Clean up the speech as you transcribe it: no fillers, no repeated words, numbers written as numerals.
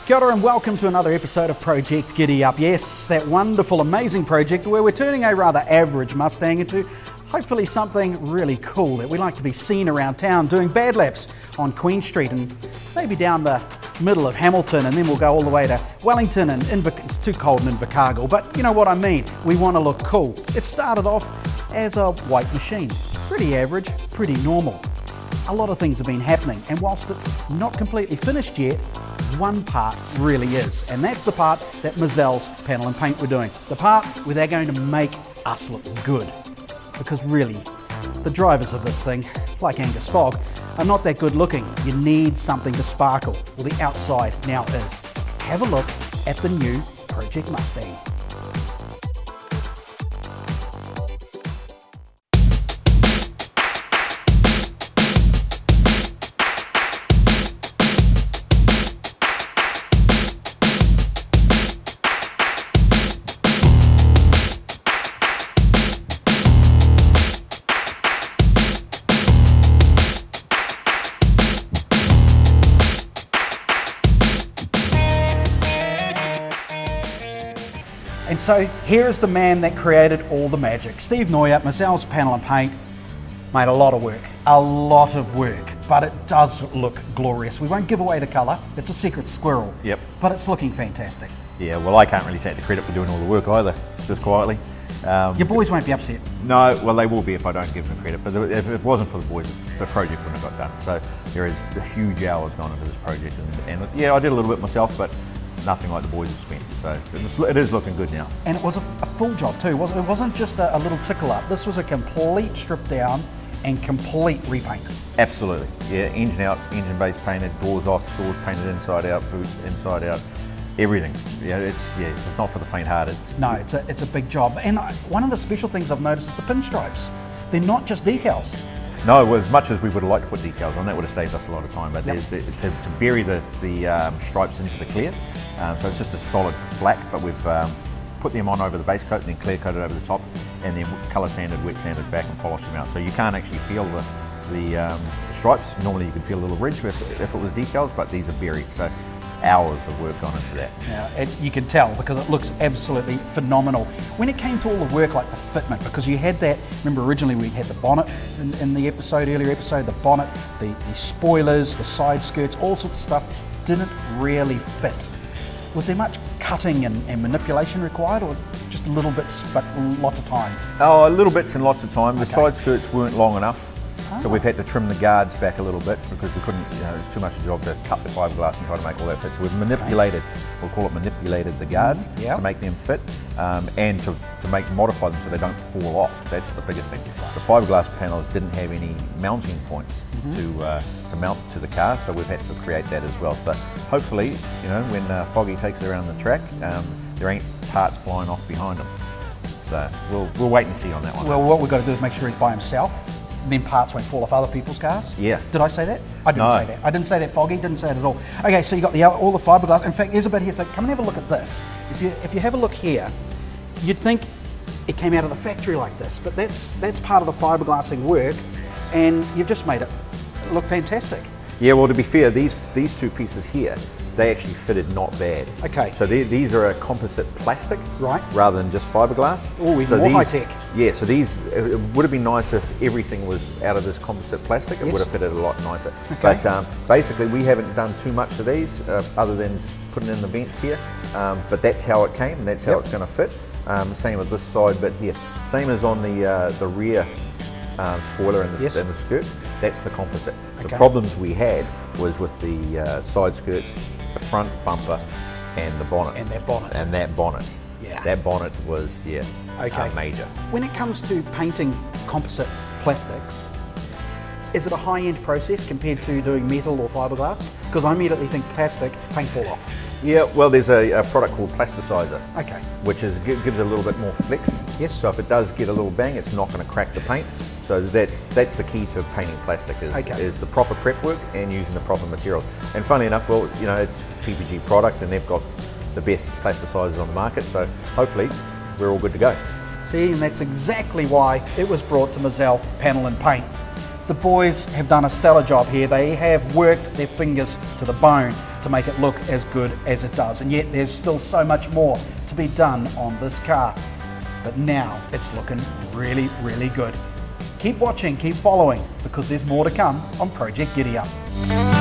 Kia ora and welcome to another episode of Project Giddy-Up. Yes, that wonderful, amazing project where we're turning a rather average Mustang into hopefully something really cool that we like to be seen around town doing bad laps on Queen Street and maybe down the middle of Hamilton, and then we'll go all the way to Wellington and it's too cold in Invercargill, but you know what I mean. We want to look cool. It started off as a white machine. Pretty average, pretty normal. A lot of things have been happening, and whilst it's not completely finished yet, one part really is, and that's the part that Moselle's Panel and Paint were doing. The part where they're going to make us look good. Because really, the drivers of this thing, like Angus Fogg, are not that good looking. You need something to sparkle. Well, the outside now is. Have a look at the new Project Mustang. And so here's the man that created all the magic. Steve Neuer, Moselle's Panel and Paint, made a lot of work, but it does look glorious. We won't give away the colour, it's a secret squirrel. Yep. But it's looking fantastic. Yeah, well, I can't really take the credit for doing all the work either, just quietly. Your boys won't be upset. No, well, they will be if I don't give them credit, but if it wasn't for the boys, the project wouldn't have got done. So there is huge hours gone into this project, and yeah, I did a little bit myself, but nothing like the boys have spent, so it is looking good now. And it was a full job too, it wasn't just a little tickle up, this was a complete strip down and complete repaint. Absolutely, yeah, engine out, engine base painted, doors off, doors painted inside out, boots inside out, everything. Yeah, it's not for the faint-hearted. No, it's a big job, and one of the special things I've noticed is the pinstripes. They're not just decals. No, well, as much as we would have liked to put decals on, that would have saved us a lot of time, but to bury the stripes into the clear, so it's just a solid black, but we've put them on over the base coat and then clear coated over the top, and then colour sanded, wet sanded back and polished them out. So you can't actually feel the stripes. Normally you can feel a little ridge if it was decals, but these are buried. So hours of work gone into that. Yeah, you can tell because it looks absolutely phenomenal. When it came to all the work like the fitment, because you had that, remember originally we had the bonnet in the earlier episode, the bonnet, the spoilers, the side skirts, all sorts of stuff didn't really fit. Was there much cutting and manipulation required, or just little bits but lots of time? Oh, little bits and lots of time. The side skirts weren't long enough. So we've had to trim the guards back a little bit because we couldn't, it's too much a job to cut the fiberglass and try to make all that fit. So we've manipulated, we'll call it manipulated the guards to make them fit and to modify them so they don't fall off. That's the biggest thing. The fiberglass panels didn't have any mounting points to mount to the car, so we've had to create that as well. So hopefully, when Foggy takes it around the track, there ain't parts flying off behind him. So we'll wait and see on that one. Well, what we've got to do is make sure he's by himself. Then parts won't fall off other people's cars. Yeah. Did I say that? I didn't say that. I didn't say that, Foggy. Didn't say it at all. Okay, so you got all the fiberglass. In fact, there's a bit here. So come and have a look at this. If you have a look here, you'd think it came out of the factory like this, but that's part of the fiberglassing work, and you've just made it look fantastic. Yeah. Well, to be fair, these two pieces here, they actually fitted not bad. Okay. So these are a composite plastic, right? Rather than just fiberglass. Oh, even more high tech. Yeah. So it would have been nice if everything was out of this composite plastic. It would have fitted a lot nicer. Okay. But basically, we haven't done too much of these other than putting in the vents here. But that's how it came, and that's how it's going to fit. Same with this side, but here, same as on the rear spoiler and the skirts. That's the composite. Okay. The problems we had was with the side skirts, the front bumper, and the bonnet. And that bonnet. Yeah. That bonnet was, major. When it comes to painting composite plastics, is it a high-end process compared to doing metal or fiberglass? Because I immediately think plastic, paint fall off. Yeah, well, there's a product called plasticizer, which gives it a little bit more flex. Yes. So if it does get a little bang, it's not going to crack the paint. So that's the key to painting plastic is the proper prep work and using the proper materials. And funnily enough, well, it's PPG product and they've got the best plasticizers on the market. So hopefully we're all good to go. See, and that's exactly why it was brought to Moselle Panel and Paint. The boys have done a stellar job here. They have worked their fingers to the bone. to make it look as good as it does. And yet there's still so much more to be done on this car. But now it's looking really, really good. Keep watching, keep following, because there's more to come on Project Giddy-Up.